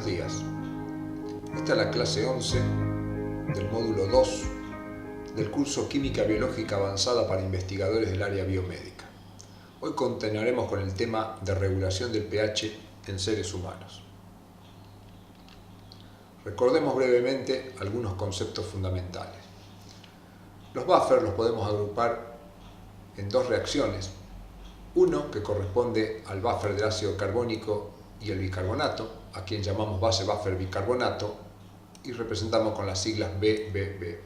Buenos días. Esta es la clase 11 del módulo 2 del curso Química Biológica Avanzada para investigadores del área biomédica. Hoy continuaremos con el tema de regulación del pH en seres humanos. Recordemos brevemente algunos conceptos fundamentales. Los buffers los podemos agrupar en dos reacciones. Uno que corresponde al buffer del ácido carbónico y el bicarbonato, a quien llamamos base buffer bicarbonato y representamos con las siglas BBB.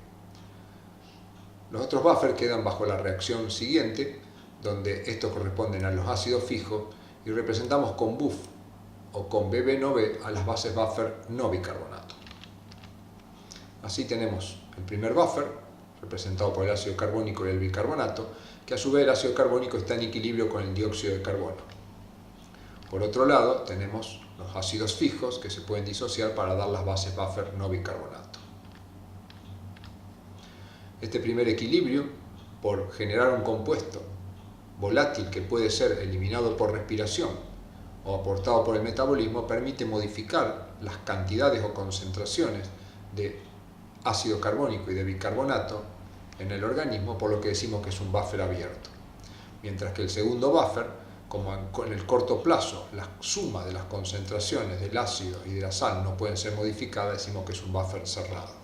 Los otros buffers quedan bajo la reacción siguiente, donde estos corresponden a los ácidos fijos y representamos con BUF o con BB no B a las bases buffer no bicarbonato. Así tenemos el primer buffer, representado por el ácido carbónico y el bicarbonato, que a su vez el ácido carbónico está en equilibrio con el dióxido de carbono. Por otro lado, tenemos los ácidos fijos que se pueden disociar para dar las bases buffer no bicarbonato. Este primer equilibrio, por generar un compuesto volátil que puede ser eliminado por respiración o aportado por el metabolismo, permite modificar las cantidades o concentraciones de ácido carbónico y de bicarbonato en el organismo, por lo que decimos que es un buffer abierto. Mientras que el segundo buffer, como en el corto plazo la suma de las concentraciones del ácido y de la sal no pueden ser modificadas, decimos que es un buffer cerrado.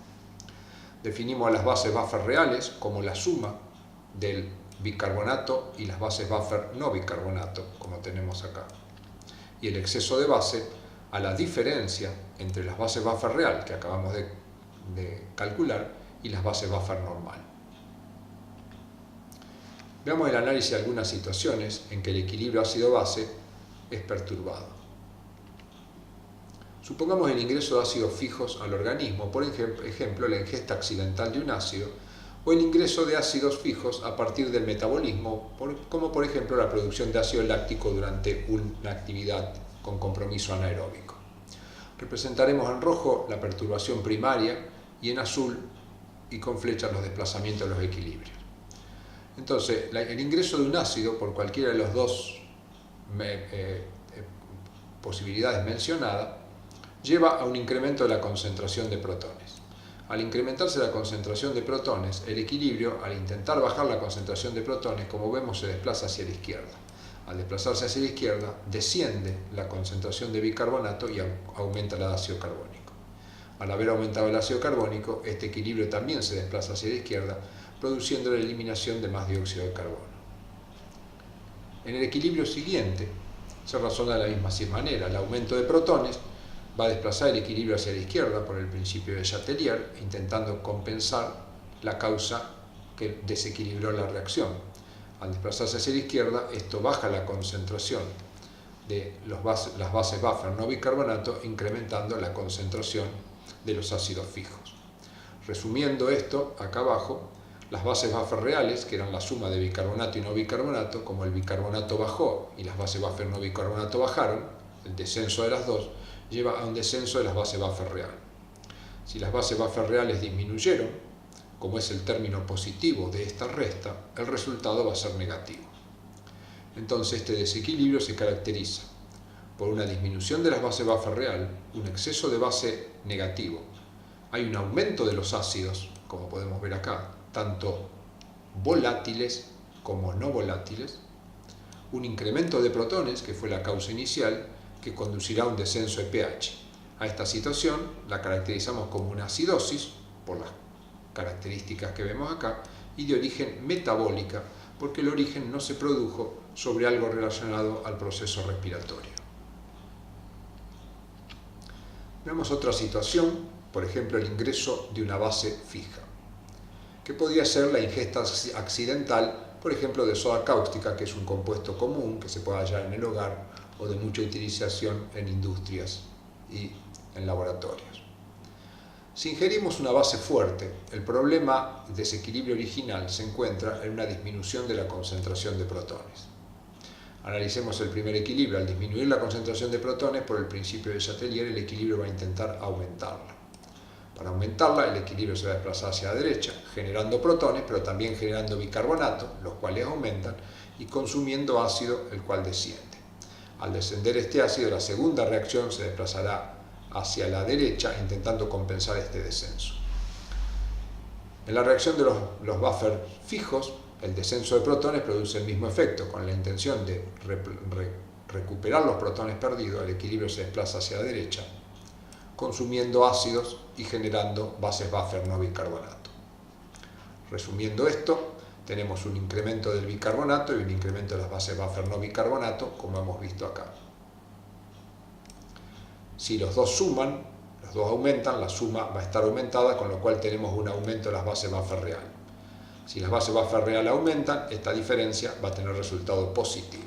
Definimos a las bases buffer reales como la suma del bicarbonato y las bases buffer no bicarbonato, como tenemos acá. Y el exceso de base a la diferencia entre las bases buffer real que acabamos de calcular y las bases buffer normal. Veamos el análisis de algunas situaciones en que el equilibrio ácido-base es perturbado. Supongamos el ingreso de ácidos fijos al organismo, por ejemplo la ingesta accidental de un ácido, o el ingreso de ácidos fijos a partir del metabolismo, como por ejemplo la producción de ácido láctico durante una actividad con compromiso anaeróbico. Representaremos en rojo la perturbación primaria y en azul y con flechas los desplazamientos de los equilibrios. Entonces, el ingreso de un ácido por cualquiera de las dos posibilidades mencionadas lleva a un incremento de la concentración de protones. Al incrementarse la concentración de protones, el equilibrio, al intentar bajar la concentración de protones, como vemos, se desplaza hacia la izquierda. Al desplazarse hacia la izquierda, desciende la concentración de bicarbonato y aumenta la de ácido carbónico. Al haber aumentado el ácido carbónico, este equilibrio también se desplaza hacia la izquierda, produciendo la eliminación de más dióxido de carbono. En el equilibrio siguiente se razona de la misma manera. El aumento de protones va a desplazar el equilibrio hacia la izquierda por el principio de Chatelier, intentando compensar la causa que desequilibró la reacción. Al desplazarse hacia la izquierda, esto baja la concentración de las bases buffer no bicarbonato, incrementando la concentración de los ácidos fijos. Resumiendo esto, acá abajo, las bases buffer reales, que eran la suma de bicarbonato y no bicarbonato, como el bicarbonato bajó y las bases buffer no bicarbonato bajaron, el descenso de las dos lleva a un descenso de las bases buffer real. Si las bases buffer reales disminuyeron, como es el término positivo de esta resta, el resultado va a ser negativo. Entonces este desequilibrio se caracteriza por una disminución de las bases buffer real, un exceso de base negativo. Hay un aumento de los ácidos, como podemos ver acá, tanto volátiles como no volátiles, un incremento de protones, que fue la causa inicial, que conducirá a un descenso de pH. A esta situación la caracterizamos como una acidosis, por las características que vemos acá, y de origen metabólica, porque el origen no se produjo sobre algo relacionado al proceso respiratorio. Veamos otra situación, por ejemplo el ingreso de una base fija, que podría ser la ingesta accidental, por ejemplo, de soda cáustica, que es un compuesto común que se puede hallar en el hogar o de mucha utilización en industrias y en laboratorios. Si ingerimos una base fuerte, el problema de desequilibrio original se encuentra en una disminución de la concentración de protones. Analicemos el primer equilibrio. Al disminuir la concentración de protones por el principio de Chatelier, el equilibrio va a intentar aumentarla. Para aumentarla, el equilibrio se va a desplazar hacia la derecha, generando protones, pero también generando bicarbonato, los cuales aumentan, y consumiendo ácido, el cual desciende. Al descender este ácido, la segunda reacción se desplazará hacia la derecha, intentando compensar este descenso. En la reacción de los buffers fijos, el descenso de protones produce el mismo efecto. Con la intención de recuperar los protones perdidos, el equilibrio se desplaza hacia la derecha, consumiendo ácidos y generando bases buffer no bicarbonato. Resumiendo esto, tenemos un incremento del bicarbonato y un incremento de las bases buffer no bicarbonato, como hemos visto acá. Si los dos suman, los dos aumentan, la suma va a estar aumentada, con lo cual tenemos un aumento de las bases buffer real. Si las bases buffer real aumentan, esta diferencia va a tener resultado positivo.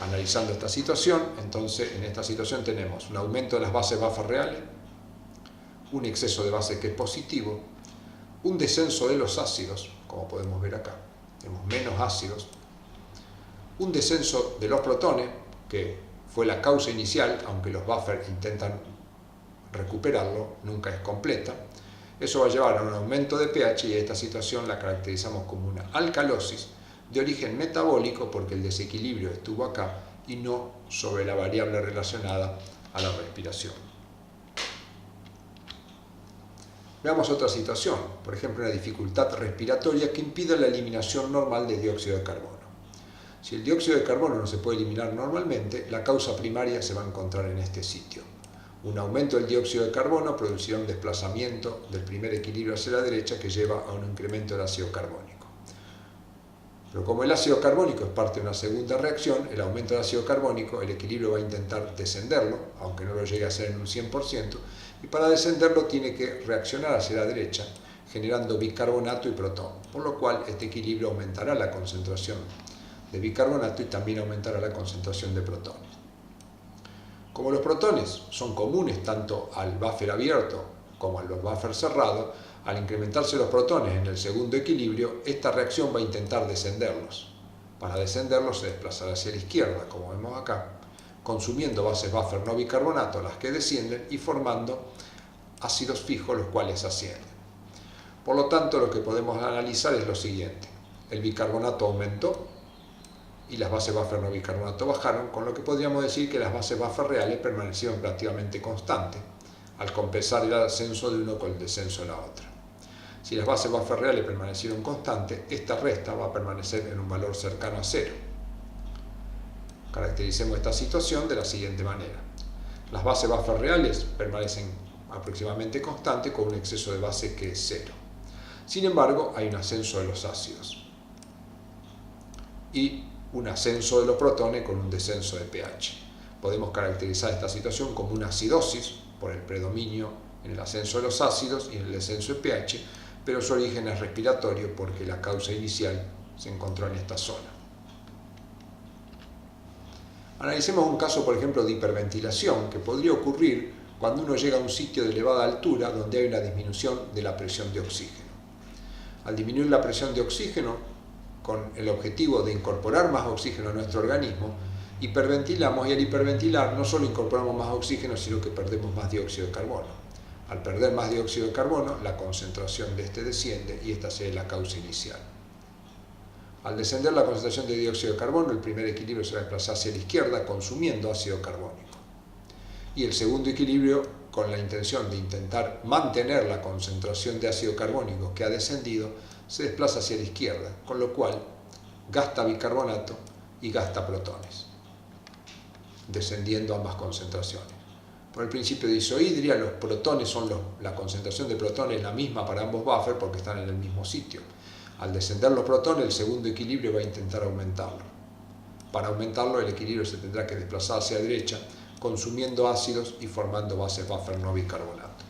Analizando esta situación, entonces en esta situación tenemos un aumento de las bases buffer reales, un exceso de base que es positivo, un descenso de los ácidos, como podemos ver acá, tenemos menos ácidos, un descenso de los protones, que fue la causa inicial, aunque los buffers intentan recuperarlo, nunca es completa. Eso va a llevar a un aumento de pH y esta situación la caracterizamos como una alcalosis de origen metabólico porque el desequilibrio estuvo acá y no sobre la variable relacionada a la respiración. Veamos otra situación, por ejemplo una dificultad respiratoria que impide la eliminación normal de dióxido de carbono. Si el dióxido de carbono no se puede eliminar normalmente, la causa primaria se va a encontrar en este sitio. Un aumento del dióxido de carbono producirá un desplazamiento del primer equilibrio hacia la derecha que lleva a un incremento del ácido carbónico. Pero como el ácido carbónico es parte de una segunda reacción, el aumento del ácido carbónico, el equilibrio va a intentar descenderlo, aunque no lo llegue a hacer en un 100%, y para descenderlo tiene que reaccionar hacia la derecha, generando bicarbonato y protón, por lo cual este equilibrio aumentará la concentración de bicarbonato y también aumentará la concentración de protones. Como los protones son comunes tanto al buffer abierto como al buffer cerrado, al incrementarse los protones en el segundo equilibrio, esta reacción va a intentar descenderlos. Para descenderlos se desplazará hacia la izquierda, como vemos acá, consumiendo bases buffer no bicarbonato, las que descienden, y formando ácidos fijos, los cuales ascienden. Por lo tanto, lo que podemos analizar es lo siguiente. El bicarbonato aumentó y las bases buffer no bicarbonato bajaron, con lo que podríamos decir que las bases buffer reales permanecieron prácticamente constantes, al compensar el ascenso de uno con el descenso de la otra. Si las bases buffer reales permanecieron constantes, esta resta va a permanecer en un valor cercano a cero. Caractericemos esta situación de la siguiente manera. Las bases buffer reales permanecen aproximadamente constantes con un exceso de base que es cero. Sin embargo, hay un ascenso de los ácidos y un ascenso de los protones con un descenso de pH. Podemos caracterizar esta situación como una acidosis por el predominio en el ascenso de los ácidos y en el descenso de pH, pero su origen es respiratorio porque la causa inicial se encontró en esta zona. Analicemos un caso, por ejemplo, de hiperventilación que podría ocurrir cuando uno llega a un sitio de elevada altura donde hay una disminución de la presión de oxígeno. Al disminuir la presión de oxígeno, con el objetivo de incorporar más oxígeno a nuestro organismo, hiperventilamos y al hiperventilar no solo incorporamos más oxígeno, sino que perdemos más dióxido de carbono. Al perder más dióxido de carbono, la concentración de este desciende y esta sería la causa inicial. Al descender la concentración de dióxido de carbono, el primer equilibrio se va a desplazar hacia la izquierda consumiendo ácido carbónico. Y el segundo equilibrio, con la intención de intentar mantener la concentración de ácido carbónico que ha descendido, se desplaza hacia la izquierda, con lo cual gasta bicarbonato y gasta protones, descendiendo ambas concentraciones. Por el principio de isohidria, los protones son la concentración de protones es la misma para ambos buffers porque están en el mismo sitio. Al descender los protones, el segundo equilibrio va a intentar aumentarlo. Para aumentarlo, el equilibrio se tendrá que desplazar hacia la derecha, consumiendo ácidos y formando bases buffer no bicarbonato.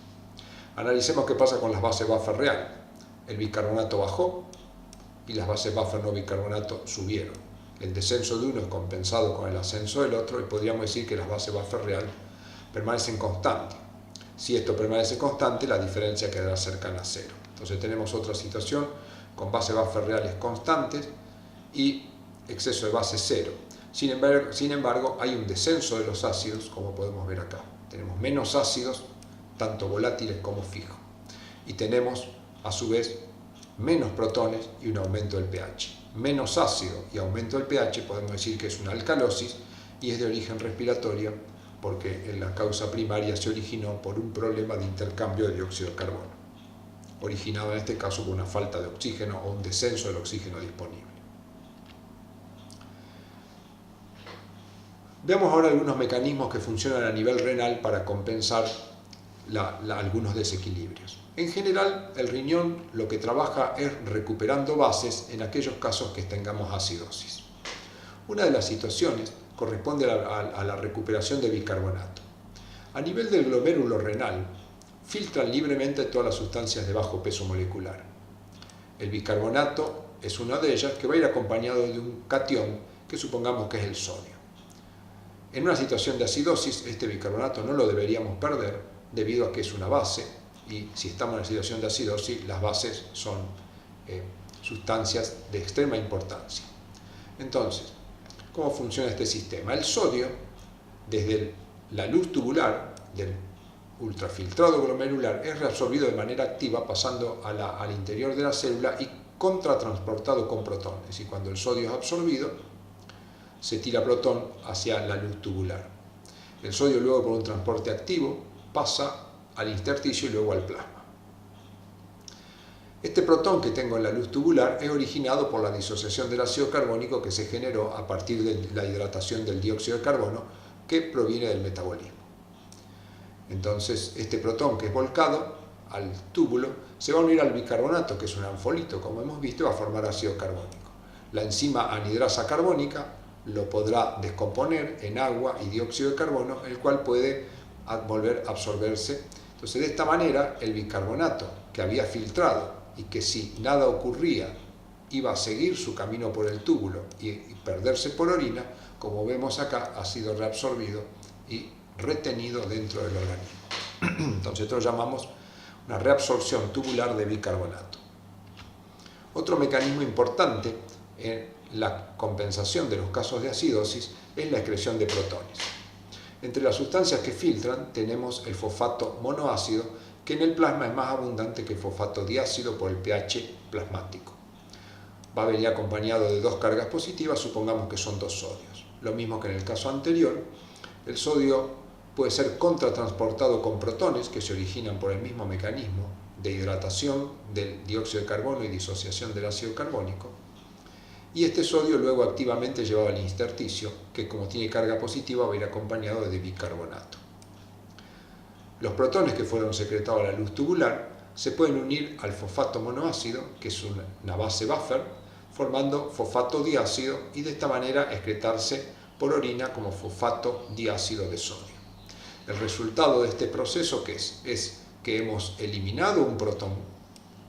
Analicemos qué pasa con las bases buffer real. El bicarbonato bajó y las bases buffer no bicarbonato subieron. El descenso de uno es compensado con el ascenso del otro y podríamos decir que las bases buffer real permanecen constantes. Si esto permanece constante, la diferencia quedará cercana a cero. Entonces tenemos otra situación con bases buffer reales constantes y exceso de base cero. Sin embargo, hay un descenso de los ácidos, como podemos ver acá. Tenemos menos ácidos, tanto volátiles como fijos. Y tenemos, a su vez, menos protones y un aumento del pH. Menos ácido y aumento del pH podemos decir que es una alcalosis y es de origen respiratorio porque la causa primaria se originó por un problema de intercambio de dióxido de carbono, originado en este caso por una falta de oxígeno o un descenso del oxígeno disponible. Veamos ahora algunos mecanismos que funcionan a nivel renal para compensar algunos desequilibrios. En general, el riñón lo que trabaja es recuperando bases en aquellos casos que tengamos acidosis. Una de las situaciones corresponde a la recuperación de bicarbonato. A nivel del glomérulo renal, filtran libremente todas las sustancias de bajo peso molecular. El bicarbonato es una de ellas, que va a ir acompañado de un catión que supongamos que es el sodio. En una situación de acidosis, este bicarbonato no lo deberíamos perder debido a que es una base, y si estamos en una situación de acidosis, las bases son sustancias de extrema importancia. Entonces, ¿cómo funciona este sistema? El sodio, desde la luz tubular del ultrafiltrado glomerular, es reabsorbido de manera activa pasando al interior de la célula y contratransportado con protones. Y cuando el sodio es absorbido, se tira protón hacia la luz tubular. El sodio luego, por un transporte activo, pasa al intersticio y luego al plasma. Este protón que tengo en la luz tubular es originado por la disociación del ácido carbónico que se generó a partir de la hidratación del dióxido de carbono, que proviene del metabolismo. Entonces, este protón que es volcado al túbulo se va a unir al bicarbonato, que es un anfolito, como hemos visto, y va a formar ácido carbónico. La enzima anidrasa carbónica lo podrá descomponer en agua y dióxido de carbono, el cual puede volver a absorberse. Entonces, de esta manera, el bicarbonato que había filtrado y que si nada ocurría iba a seguir su camino por el túbulo y perderse por orina, como vemos acá, ha sido reabsorbido y retenido dentro del organismo. Entonces, esto lo llamamos una reabsorción tubular de bicarbonato. Otro mecanismo importante en la compensación de los casos de acidosis es la excreción de protones. Entre las sustancias que filtran tenemos el fosfato monoácido, que en el plasma es más abundante que el fosfato diácido por el pH plasmático. Va a venir acompañado de dos cargas positivas, supongamos que son dos sodios. Lo mismo que en el caso anterior, el sodio puede ser contratransportado con protones que se originan por el mismo mecanismo de hidratación del dióxido de carbono y disociación del ácido carbónico. Y este sodio luego activamente llevado al intersticio, que como tiene carga positiva va a ir acompañado de bicarbonato. Los protones que fueron secretados a la luz tubular se pueden unir al fosfato monoácido, que es una base buffer, formando fosfato diácido y de esta manera excretarse por orina como fosfato diácido de sodio. El resultado de este proceso, ¿qué es? Es que hemos eliminado un protón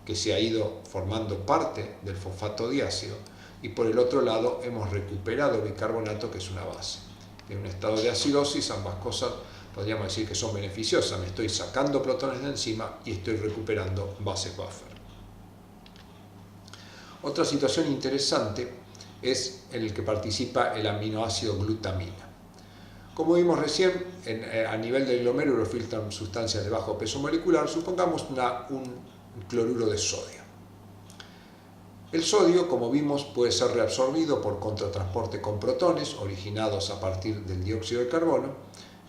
que se ha ido formando parte del fosfato diácido, y por el otro lado hemos recuperado bicarbonato, que es una base. En un estado de acidosis, ambas cosas podríamos decir que son beneficiosas. Me estoy sacando protones de encima y estoy recuperando bases buffer. Otra situación interesante es en el que participa el aminoácido glutamina. Como vimos recién, a nivel del glomérulo filtran sustancias de bajo peso molecular, supongamos un cloruro de sodio. El sodio, como vimos, puede ser reabsorbido por contratransporte con protones originados a partir del dióxido de carbono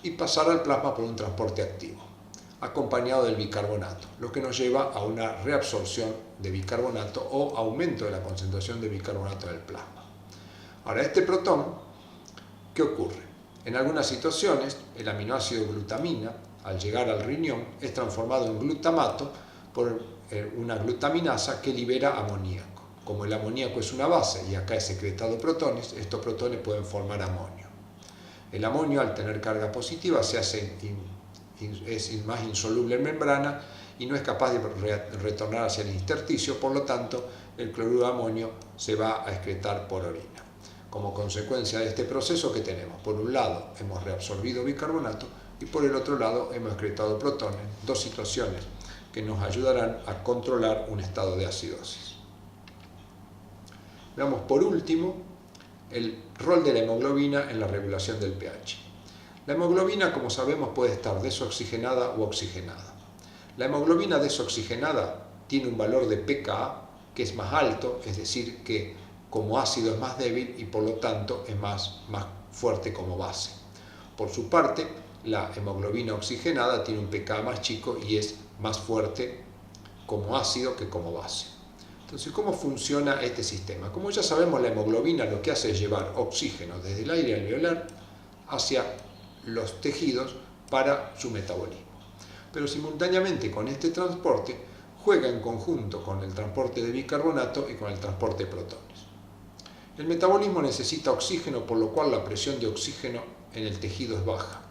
y pasar al plasma por un transporte activo, acompañado del bicarbonato, lo que nos lleva a una reabsorción de bicarbonato o aumento de la concentración de bicarbonato en el plasma. Ahora, este protón, ¿qué ocurre? En algunas situaciones, el aminoácido glutamina, al llegar al riñón, es transformado en glutamato por una glutaminasa que libera amoníaco. Como el amoníaco es una base y acá es secretado protones, estos protones pueden formar amonio. El amonio, al tener carga positiva, es más insoluble en membrana y no es capaz de retornar hacia el intersticio, por lo tanto, el cloruro de amonio se va a excretar por orina. Como consecuencia de este proceso, ¿qué tenemos? Por un lado, hemos reabsorbido bicarbonato y por el otro lado, hemos excretado protones, dos situaciones que nos ayudarán a controlar un estado de acidosis. Veamos por último el rol de la hemoglobina en la regulación del pH. La hemoglobina, como sabemos, puede estar desoxigenada o oxigenada. La hemoglobina desoxigenada tiene un valor de pKa que es más alto, es decir, que como ácido es más débil y por lo tanto es más fuerte como base. Por su parte, la hemoglobina oxigenada tiene un pKa más chico y es más fuerte como ácido que como base. Entonces, ¿cómo funciona este sistema? Como ya sabemos, la hemoglobina lo que hace es llevar oxígeno desde el aire alveolar hacia los tejidos para su metabolismo. Pero simultáneamente con este transporte juega en conjunto con el transporte de bicarbonato y con el transporte de protones. El metabolismo necesita oxígeno, por lo cual la presión de oxígeno en el tejido es baja,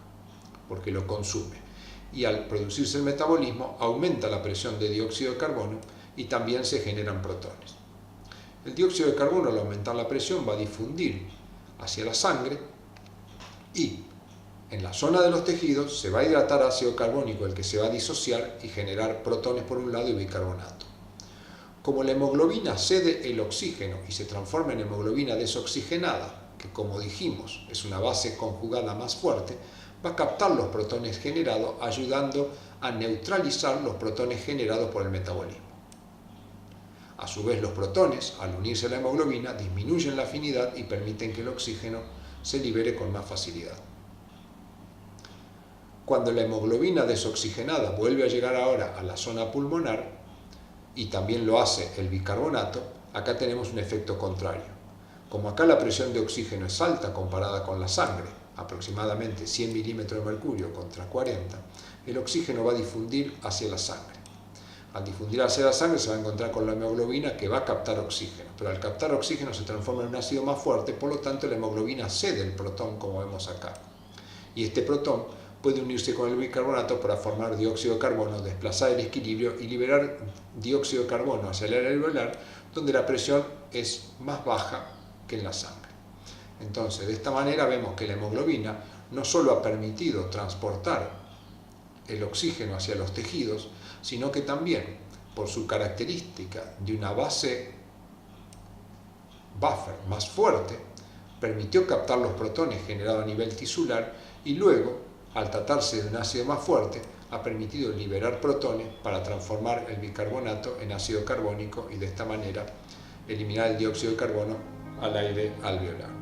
porque lo consume. Y al producirse el metabolismo aumenta la presión de dióxido de carbono y también se generan protones. El dióxido de carbono, al aumentar la presión, va a difundir hacia la sangre y en la zona de los tejidos se va a hidratar ácido carbónico, el que se va a disociar y generar protones por un lado y bicarbonato. Como la hemoglobina cede el oxígeno y se transforma en hemoglobina desoxigenada, que como dijimos es una base conjugada más fuerte, va a captar los protones generados, ayudando a neutralizar los protones generados por el metabolismo. A su vez, los protones, al unirse a la hemoglobina, disminuyen la afinidad y permiten que el oxígeno se libere con más facilidad. Cuando la hemoglobina desoxigenada vuelve a llegar ahora a la zona pulmonar, y también lo hace el bicarbonato, acá tenemos un efecto contrario. Como acá la presión de oxígeno es alta comparada con la sangre, aproximadamente 100 milímetros de mercurio contra 40, el oxígeno va a difundir hacia la sangre. Al difundir hacia la sangre se va a encontrar con la hemoglobina que va a captar oxígeno, pero al captar oxígeno se transforma en un ácido más fuerte, por lo tanto la hemoglobina cede el protón, como vemos acá. Y este protón puede unirse con el bicarbonato para formar dióxido de carbono, desplazar el equilibrio y liberar dióxido de carbono hacia el área alveolar, donde la presión es más baja que en la sangre. Entonces, de esta manera vemos que la hemoglobina no solo ha permitido transportar el oxígeno hacia los tejidos, sino que también, por su característica de una base buffer más fuerte, permitió captar los protones generados a nivel tisular y luego, al tratarse de un ácido más fuerte, ha permitido liberar protones para transformar el bicarbonato en ácido carbónico y de esta manera eliminar el dióxido de carbono al aire alveolar.